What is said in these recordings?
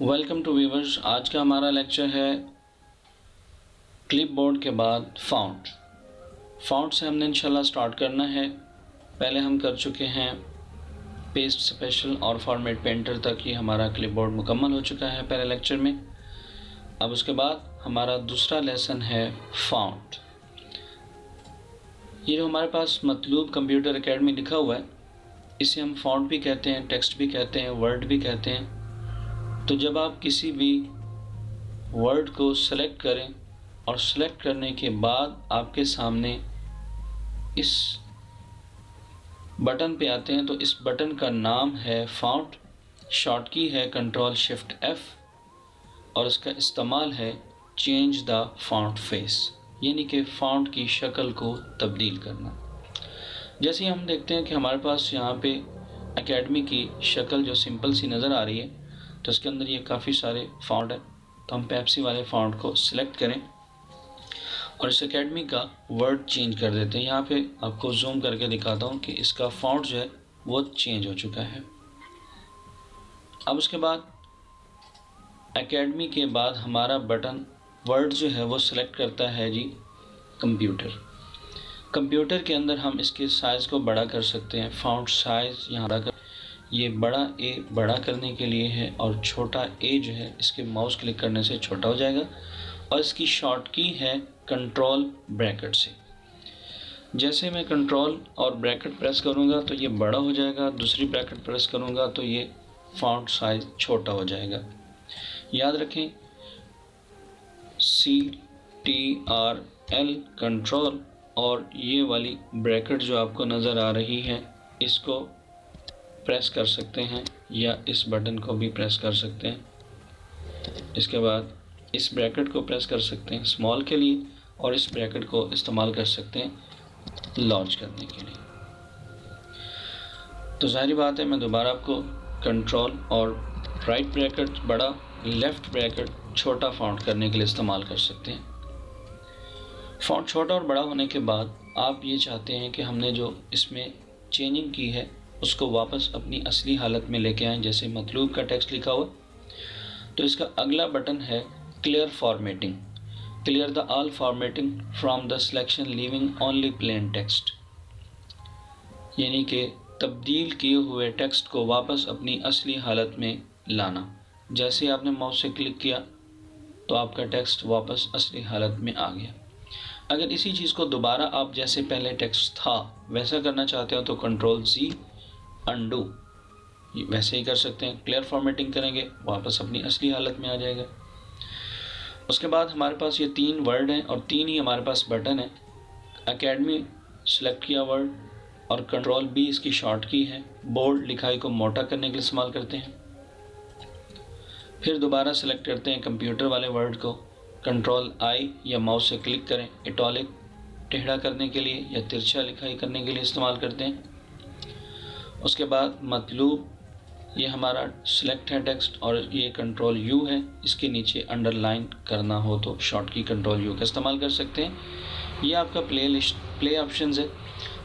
Welcome to viewers. आज का हमारा लेक्चर है क्लिपबोर्ड के बाद फ़ॉन्ट से हमने इंशाल्लाह स्टार्ट करना है। पहले हम कर चुके हैं पेस्ट स्पेशल और फॉर्मेट पेंटर तक, ये हमारा क्लिपबोर्ड मुकम्मल हो चुका है पहले लेक्चर में। अब उसके बाद हमारा दूसरा लेसन है फ़ॉन्ट। ये जो हमारे पास मतलूब कंप्यूटर एकेडमी लिखा हुआ है, इसे हम फ़ॉन्ट भी कहते हैं, टेक्स्ट भी कहते हैं, वर्ड भी कहते हैं। तो जब आप किसी भी वर्ड को सेलेक्ट करें और सेलेक्ट करने के बाद आपके सामने इस बटन पे आते हैं, तो इस बटन का नाम है फ़ॉन्ट, शॉर्ट की है Ctrl+Shift+F और इसका इस्तेमाल है चेंज द फ़ॉन्ट फेस, यानी कि फ़ॉन्ट की शक्ल को तब्दील करना। जैसे हम देखते हैं कि हमारे पास यहाँ पे एकेडमी की शक्ल जो सिंपल सी नज़र आ रही है, तो इसके अंदर ये काफ़ी सारे फ़ॉन्ट है। तो हम पेप्सी वाले फ़ॉन्ट को सिलेक्ट करें और इस एकेडमी का वर्ड चेंज कर देते हैं। यहाँ पे आपको जूम करके दिखाता हूँ कि इसका फ़ॉन्ट जो है वो चेंज हो चुका है। अब उसके बाद एकेडमी के बाद हमारा बटन वर्ड जो है वो सिलेक्ट करता है जी कंप्यूटर। कंप्यूटर के अंदर हम इसके साइज़ को बड़ा कर सकते हैं। फ़ॉन्ट साइज़ यहाँ रखा, ये बड़ा ए बड़ा करने के लिए है और छोटा ए जो है इसके माउस क्लिक करने से छोटा हो जाएगा और इसकी शॉर्ट की है Ctrl से। जैसे मैं कंट्रोल और ब्रैकेट प्रेस करूँगा तो ये बड़ा हो जाएगा, दूसरी ब्रैकेट प्रेस करूँगा तो ये फ़ॉन्ट साइज़ छोटा हो जाएगा। याद रखें Ctrl कंट्रोल और ये वाली ब्रैकेट जो आपको नज़र आ रही है इसको प्रेस कर सकते हैं या इस बटन को भी प्रेस कर सकते हैं। इसके बाद इस ब्रैकेट को प्रेस कर सकते हैं स्मॉल के लिए और इस ब्रैकेट को इस्तेमाल कर सकते हैं लॉन्च करने के लिए। तो जाहिर बात है मैं दोबारा आपको कंट्रोल और राइट ब्रैकेट बड़ा, लेफ़्ट ब्रैकेट छोटा फ़ॉन्ट करने के लिए इस्तेमाल कर सकते हैं। फ़ॉन्ट छोटा और बड़ा होने के बाद आप ये चाहते हैं कि हमने जो इसमें चेंजिंग की है उसको वापस अपनी असली हालत में लेके आएँ, जैसे मतलूब का टेक्स्ट लिखा हुआ। तो इसका अगला बटन है clear formatting, clear the all formatting from the selection leaving only plain text, यानी कि तब्दील किए हुए टेक्स्ट को वापस अपनी असली हालत में लाना। जैसे आपने माउस से क्लिक किया तो आपका टेक्स्ट वापस असली हालत में आ गया। अगर इसी चीज़ को दोबारा आप जैसे पहले टेक्स्ट था वैसा करना चाहते हो तो Ctrl+Z अंडू वैसे ही कर सकते हैं। क्लियर फॉर्मेटिंग करेंगे वापस अपनी असली हालत में आ जाएगा। उसके बाद हमारे पास ये 3 वर्ड हैं और 3 ही हमारे पास बटन है। एकेडमी सेलेक्ट किया वर्ड और Ctrl+B इसकी शॉर्ट की है, बोल्ड लिखाई को मोटा करने के लिए इस्तेमाल करते हैं। फिर दोबारा सेलेक्ट करते हैं कंप्यूटर वाले वर्ड को, Ctrl+I या माउस से क्लिक करें इटॉलिक टेढ़ा करने के लिए या तिरछा लिखाई करने के लिए इस्तेमाल करते हैं। उसके बाद मतलूब, ये हमारा सिलेक्ट है टेक्स्ट और ये Ctrl+U है, इसके नीचे अंडरलाइन करना हो तो शॉर्ट की Ctrl+U का इस्तेमाल कर सकते हैं। ये आपका प्ले ऑप्शंस है।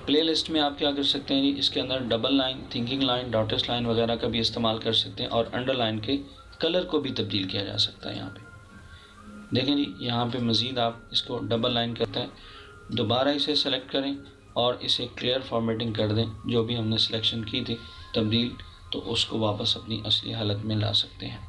प्ले लिस्ट में आप क्या कर सकते हैं जी, इसके अंदर double line, thinking line, dotted line वगैरह का भी इस्तेमाल कर सकते हैं और अंडरलाइन के कलर को भी तब्दील किया जा सकता है। यहाँ पे देखें जी, यहाँ पे मज़ीद आप इसको डबल लाइन करते हैं, दोबारा इसे सेलेक्ट करें और इसे क्लियर फॉर्मेटिंग कर दें। जो भी हमने सिलेक्शन की थी तब्दील, तो उसको वापस अपनी असली हालत में ला सकते हैं।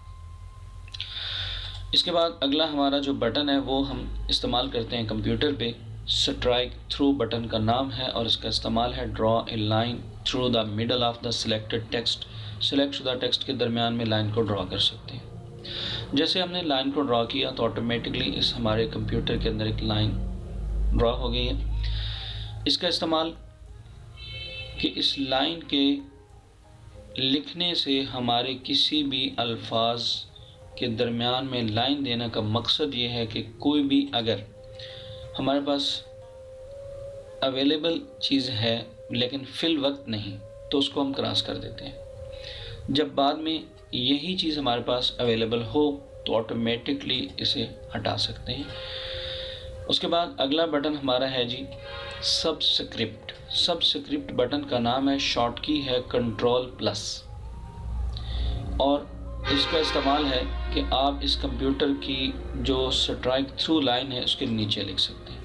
इसके बाद अगला हमारा जो बटन है वो हम इस्तेमाल करते हैं कंप्यूटर पे, स्ट्राइक थ्रू बटन का नाम है और इसका इस्तेमाल है draw a line through the middle of the selected text, select शुदा टेक्स्ट के दरमियान में लाइन को ड्रॉ कर सकते हैं। जैसे हमने लाइन को ड्रॉ किया तो ऑटोमेटिकली इस हमारे कंप्यूटर के अंदर एक लाइन ड्रॉ हो गई है। इसका इस्तेमाल कि इस लाइन के लिखने से हमारे किसी भी अल्फाज के दरमियान में लाइन देने का मकसद ये है कि कोई भी अगर हमारे पास अवेलेबल चीज़ है लेकिन फिल वक्त नहीं तो उसको हम क्रॉस कर देते हैं। जब बाद में यही चीज़ हमारे पास अवेलेबल हो तो ऑटोमेटिकली इसे हटा सकते हैं। उसके बाद अगला बटन हमारा है जी सबस्क्रिप्ट। बटन का नाम है, शॉर्ट की है Ctrl+ और इसका इस्तेमाल है कि आप इस कंप्यूटर की जो स्ट्राइक थ्रू लाइन है उसके नीचे लिख सकते हैं।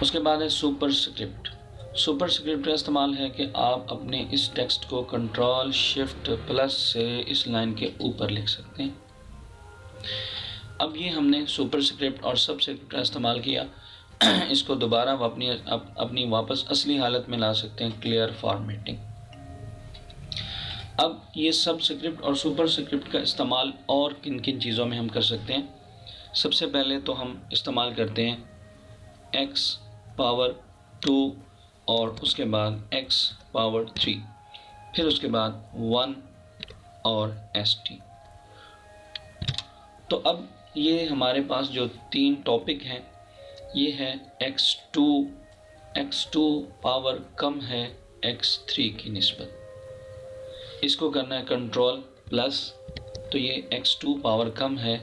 उसके बाद है सुपरस्क्रिप्ट। सुपरस्क्रिप्ट का इस्तेमाल है कि आप अपने इस टेक्स्ट को कंट्रोल शिफ्ट प्लस से इस लाइन के ऊपर लिख सकते हैं। अब ये हमने सुपरस्क्रिप्ट और सबस्क्रिप्ट का इस्तेमाल किया, इसको दोबारा अपनी वापस असली हालत में ला सकते हैं, क्लियर फॉर्मेटिंग। अब ये सबस्क्रिप्ट और सुपरस्क्रिप्ट का इस्तेमाल और किन किन चीज़ों में हम कर सकते हैं। सबसे पहले तो हम इस्तेमाल करते हैं x पावर 2 और उसके बाद x पावर 3, फिर उसके बाद 1 और st। तो अब ये हमारे पास जो 3 टॉपिक हैं, ये है x2 पावर कम है x3 की निस्बत। इसको करना है कंट्रोल प्लस, तो ये x2 पावर कम है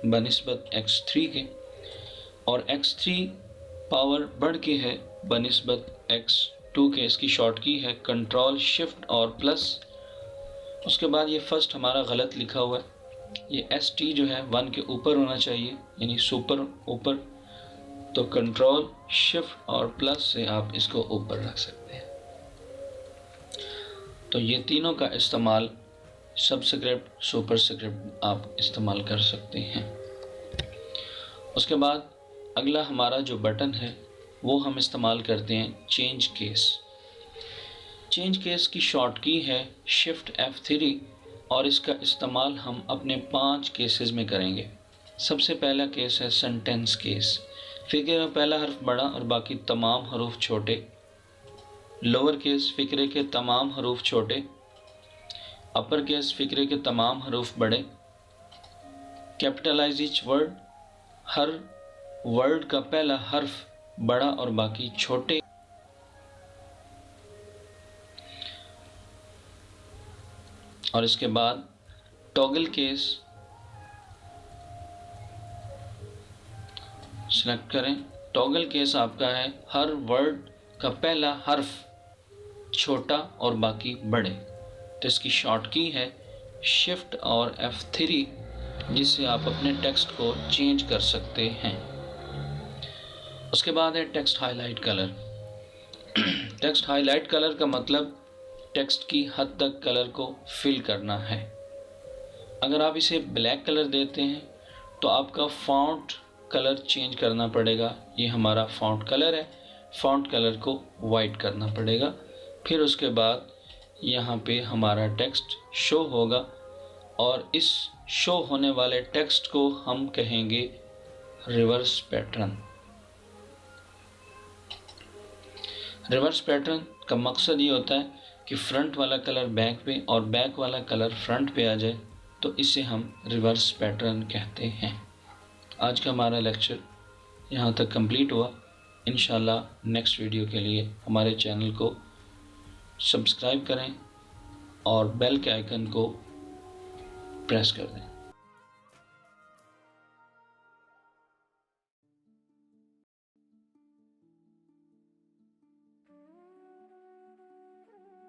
बनिस्बत x3 के, और x3 पावर बढ़ के है बनिस्बत x2 के। इसकी शॉर्ट की है कंट्रोल शिफ्ट और प्लस। उसके बाद ये फर्स्ट हमारा गलत लिखा हुआ है, ये st जो है 1 के ऊपर होना चाहिए, यानी सुपर ऊपर, तो कंट्रोल शिफ्ट और प्लस से आप इसको ऊपर रख सकते हैं। तो ये तीनों का इस्तेमाल सबस्क्रिप्ट सुपरस्क्रिप्ट आप इस्तेमाल कर सकते हैं। उसके बाद अगला हमारा जो बटन है वो हम इस्तेमाल करते हैं चेंज केस। चेंज केस की शॉर्ट की है शिफ्ट F3 और इसका इस्तेमाल हम अपने 5 केसेस में करेंगे। सबसे पहला केस है सेंटेंस केस। फिक्रे में पहला हर्फ बड़ा और बाकी तमाम हरूफ छोटे। लोअर केस फिक्रे के तमाम हरूफ छोटे। अपर केस फिक्रे के तमाम हरूफ बड़े। कैपिटलाइज ईच वर्ड, हर वर्ड का पहला हर्फ बड़ा और बाकी छोटे। और इसके बाद टॉगल केस सिलेक्ट करें। टॉगल केस आपका है हर वर्ड का पहला हर्फ छोटा और बाकी बड़े, तो इसकी शॉर्ट की है शिफ्ट और F3, जिससे आप अपने टेक्स्ट को चेंज कर सकते हैं। उसके बाद है text highlight colour. Text highlight colour का मतलब टेक्स्ट की हद तक कलर को फिल करना है। अगर आप इसे ब्लैक कलर देते हैं तो आपका फॉन्ट कलर चेंज करना पड़ेगा। ये हमारा फॉन्ट कलर है, फॉन्ट कलर को वाइट करना पड़ेगा। फिर उसके बाद यहाँ पे हमारा टेक्स्ट शो होगा और इस शो होने वाले टेक्स्ट को हम कहेंगे रिवर्स पैटर्न। रिवर्स पैटर्न का मकसद ये होता है कि फ्रंट वाला कलर बैक पे और बैक वाला कलर फ्रंट पे आ जाए, तो इसे हम रिवर्स पैटर्न कहते हैं। आज का हमारा लेक्चर यहाँ तक कंप्लीट हुआ। इंशाल्लाह नेक्स्ट वीडियो के लिए हमारे चैनल को सब्सक्राइब करें और बेल के आइकन को प्रेस कर दें।